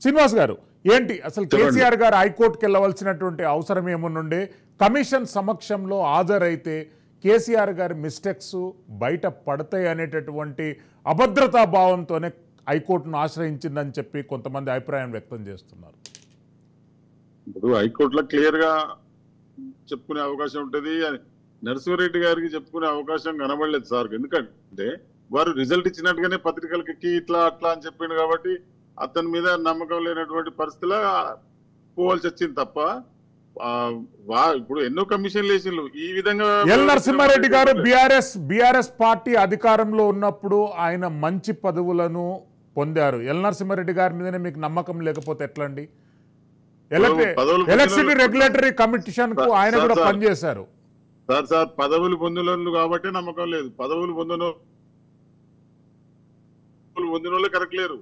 శ్రీనివాస్ గారు ఏంటి అసలు కేసీఆర్ గారు హైకోర్టుకి వెళ్ళవలసినటువంటి అవసరం ఏముండే? కమిషన్ సమక్షంలో హాజరైతే కేసీఆర్ గారి మిస్టేక్స్ బయట పడతాయి అనేటటువంటి అభద్రతా భావంతోనే హైకోర్టును ఆశ్రయించిందని చెప్పి కొంతమంది అభిప్రాయం వ్యక్తం చేస్తున్నారు. ఇప్పుడు హైకోర్టులో క్లియర్ గా చెప్పుకునే అవకాశం ఉంటుంది. నరసింహారెడ్డి గారికి చెప్పుకునే అవకాశం కనబడలేదు సార్. ఎందుకంటే వారు రిజల్ట్ ఇచ్చినట్టుగానే పత్రికలకి ఇట్లా అట్లా అని చెప్పిండు కాబట్టి అతని మీద నమ్మకం లేనటువంటి పరిస్థితిలో పోవాల్సి వచ్చింది తప్ప ఇప్పుడు ఎన్నో కమిషన్లు వేసిండ్రు ఈ విధంగా. ఎల్ నరసింహారెడ్డి గారు బీఆర్ఎస్ పార్టీ అధికారంలో ఉన్నప్పుడు ఆయన మంచి పదవులను పొందారు. ఎల్ నరసింహారెడ్డి గారి మీదనే మీకు నమ్మకం లేకపోతే ఎట్లండి? ఎలక్ట్రిసిటీ రెగ్యులేటరీ కమిషన్ కు ఆయన కూడా పనిచేశారు. సార్ పదవులు పొందిన కాబట్టి నమ్మకం లేదు. పదవులు పొందిన వాళ్ళు కరెక్ట్ లేరు.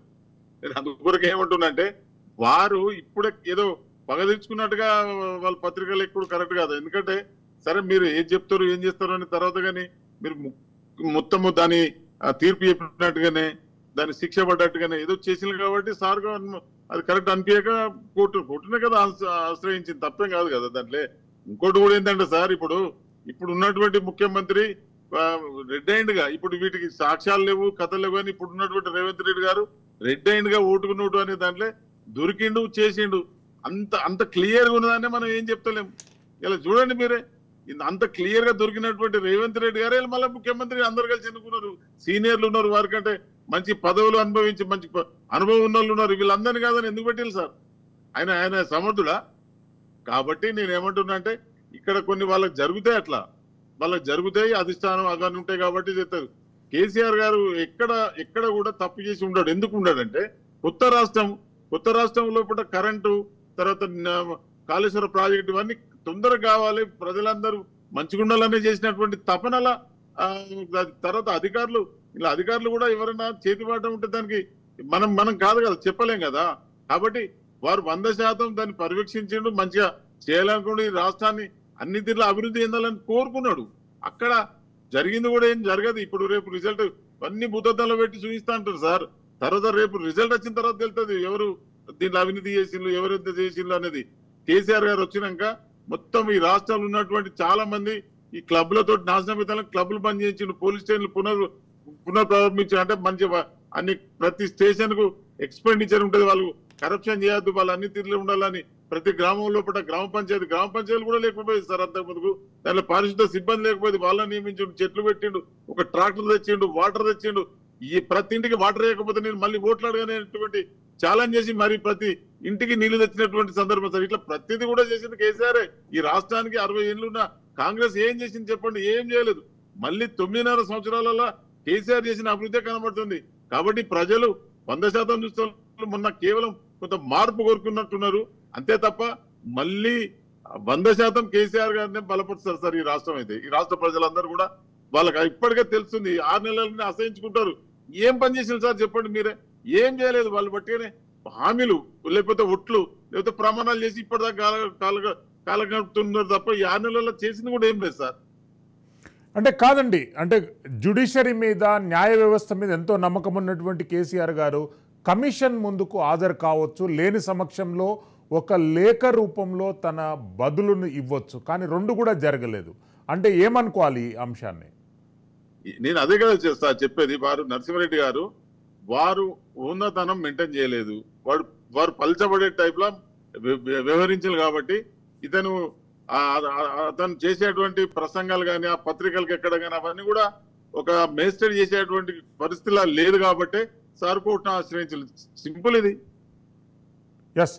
నేను అందుకొరకు ఏమంటున్నంటే వారు ఇప్పుడే ఏదో పగ తెచ్చుకున్నట్టుగా వాళ్ళ పత్రికలు ఎక్కువ కరెక్ట్ కాదు. ఎందుకంటే సరే మీరు ఏం చెప్తారు ఏం చేస్తారు అని తర్వాత కానీ మీరు మొత్తము దాని తీర్పు చెప్పినట్టుగానే దాని శిక్ష పడ్డట్టుగానే ఏదో చేసింది కాబట్టి సార్ అది కరెక్ట్ అనిపించక కోర్టునే కదా ఆశ్రయించింది, తప్పేం కాదు కదా దాంట్లో. ఇంకోటి కూడా ఏంటంటే సార్ ఇప్పుడు ఉన్నటువంటి ముఖ్యమంత్రి రెడ్ హ్యాండ్ గా ఇప్పుడు వీటికి సాక్ష్యాలు లేవు కథలు లేవు అని ఇప్పుడు ఉన్నటువంటి రేవంత్ రెడ్డి గారు రెడ్ హ్యాండ్ గా ఓటుకు నోటు అనే దాంట్లో దొరికిండు చేసిండు. అంత క్లియర్ గా ఉన్నదాన్ని మనం ఏం చెప్తలేము. ఇలా చూడండి మీరే, అంత క్లియర్ గా దొరికినటువంటి రేవంత్ రెడ్డి గారే మళ్ళీ ముఖ్యమంత్రి అందరు కలిసి ఎన్నుకున్నారు. సీనియర్లు ఉన్నారు, వారికంటే మంచి పదవులు అనుభవించి మంచి అనుభవం ఉన్న వాళ్ళు ఉన్నారు. వీళ్ళందరినీ కాదని ఎందుకు పెట్టారు సార్? ఆయన సమర్థుడా? కాబట్టి నేనేమంటున్నా అంటే ఇక్కడ కొన్ని వాళ్ళకి జరుగుతాయి, అట్లా వాళ్ళకి జరుగుతాయి, అధిష్టానం అవన్నీ ఉంటాయి కాబట్టి చెప్తారు. కేసీఆర్ గారు ఎక్కడ కూడా తప్పు చేసి ఉండడు. ఎందుకు ఉండడంటే కొత్త రాష్ట్రం లోపల కరెంటు తర్వాత కాళేశ్వర ప్రాజెక్టు ఇవన్నీ తొందరగా కావాలి, ప్రజలందరూ మంచిగా ఉండాలనే చేసినటువంటి తపనల తర్వాత అధికారులు కూడా ఎవరైనా చేతివాటం ఉంటే దానికి మనం కాదు కదా, చెప్పలేం కదా. కాబట్టి వారు 100% దాన్ని పర్యవేక్షించిండు, మంచిగా చేయాలనుకుంటే ఈ రాష్ట్రాన్ని అన్ని తీరులో అభివృద్ధి చెందాలని కోరుకున్నాడు. అక్కడ జరిగింది కూడా ఏం జరగదు. ఇప్పుడు రేపు రిజల్ట్ అన్ని భూతద్దంలో పెట్టి చూపిస్తా అంటారు సార్. తర్వాత రేపు రిజల్ట్ వచ్చిన తర్వాత తెలుస్తుంది ఎవరు దీంట్లో అవినీతి చేసిండ్రు ఎవరెంత చేసిండ్రు అనేది. కేసీఆర్ గారు వచ్చినాక మొత్తం ఈ రాష్ట్రంలో ఉన్నటువంటి చాలా మంది ఈ క్లబ్లతో నాశనం క్లబ్లు బంద్ చేయించిండు, పోలీస్ స్టేషన్లు పునఃప్రారంభించారు. అంటే మంచి అన్ని ప్రతి స్టేషన్ కు ఎక్స్పెండిచర్ ఉంటుంది, వాళ్ళు కరప్షన్ చేయొద్దు, వాళ్ళు అన్ని తీరులో ఉండాలని ప్రతి గ్రామంలో గ్రామ పంచాయతీలు కూడా లేకపోయింది సార్. అంతకు ముందుకు దాంట్లో పారిశుద్ధ సిబ్బంది లేకపోయింది, వాళ్ళని నియమించిండు, చెట్లు పెట్టిండు, ఒక ట్రాక్టర్ తెచ్చిండు, వాటర్ తెచ్చిండు. ఈ ప్రతి ఇంటికి వాటర్ వేయకపోతే నేను మళ్ళీ ఓట్లాడగానేటువంటి ఛాలెంజ్ చేసి మరి ప్రతి ఇంటికి నీళ్లు తెచ్చినటువంటి సందర్భం సార్. ఇట్లా ప్రతిదీ కూడా చేసింది కేసీఆర్. ఈ రాష్ట్రానికి 60 ఏళ్ళు ఉన్న కాంగ్రెస్ ఏం చేసింది చెప్పండి? ఏం చేయలేదు. మళ్ళీ 9.5 సంవత్సరాలలో కేసీఆర్ చేసిన అభివృద్ధి కనబడుతుంది. కాబట్టి ప్రజలు 100% చూస్తున్నారు. మొన్న కేవలం కొంత మార్పు కోరుకున్నట్టున్నారు అంతే తప్ప మళ్ళీ 100% కేసీఆర్ గారిని బలపరుస్తారు సార్. ఈ రాష్ట్రం అయితే ఈ రాష్ట్ర ప్రజలందరూ కూడా వాళ్ళకి ఇప్పటికే తెలుస్తుంది. 6 నెలలని అసహించుకుంటారు. ఏం పని చేసింది సార్ చెప్పండి మీరే? ఏం చేయలేదు. వాళ్ళు బట్టినే హామీలు లేకపోతే ఒట్లు లేకపోతే ప్రమాణాలు చేసి ఇప్పటిదాకా కాలగడుపుతున్నారు తప్ప ఈ 6 నెలల్లో చేసింది కూడా ఏం లేదు సార్. అంటే కాదండి, అంటే జ్యుడిషియరీ మీద న్యాయ వ్యవస్థ మీద ఎంతో నమ్మకం ఉన్నటువంటి కేసీఆర్ గారు కమిషన్ ముందుకు హాజరు కావచ్చు, లేని సమక్షంలో ఒక లేఖ రూపంలో తన బదులును ఇవ్వచ్చు, కానీ 2 కూడా జరగలేదు. అంటే ఏమనుకోవాలి ఈ అంశాన్ని? నేను అదే కదా చెప్పేది. వారు నరసింహారెడ్డి గారు వారు ఉన్నతనం మెయింటైన్ చేయలేదు, వారు పల్చబడే టైప్ లా వ్యవహరించారు. కాబట్టి అతను చేసేటువంటి ప్రసంగాలు కానీ ఆ పత్రికలకు ఎక్కడ కానీ అవన్నీ కూడా ఒక మేజిస్ట్రేట్ చేసేటువంటి పరిస్థితిలా లేదు కాబట్టి సార్ కోర్టును ఆశ్రయించలేదు. సింపుల్ ఇది. ఎస్.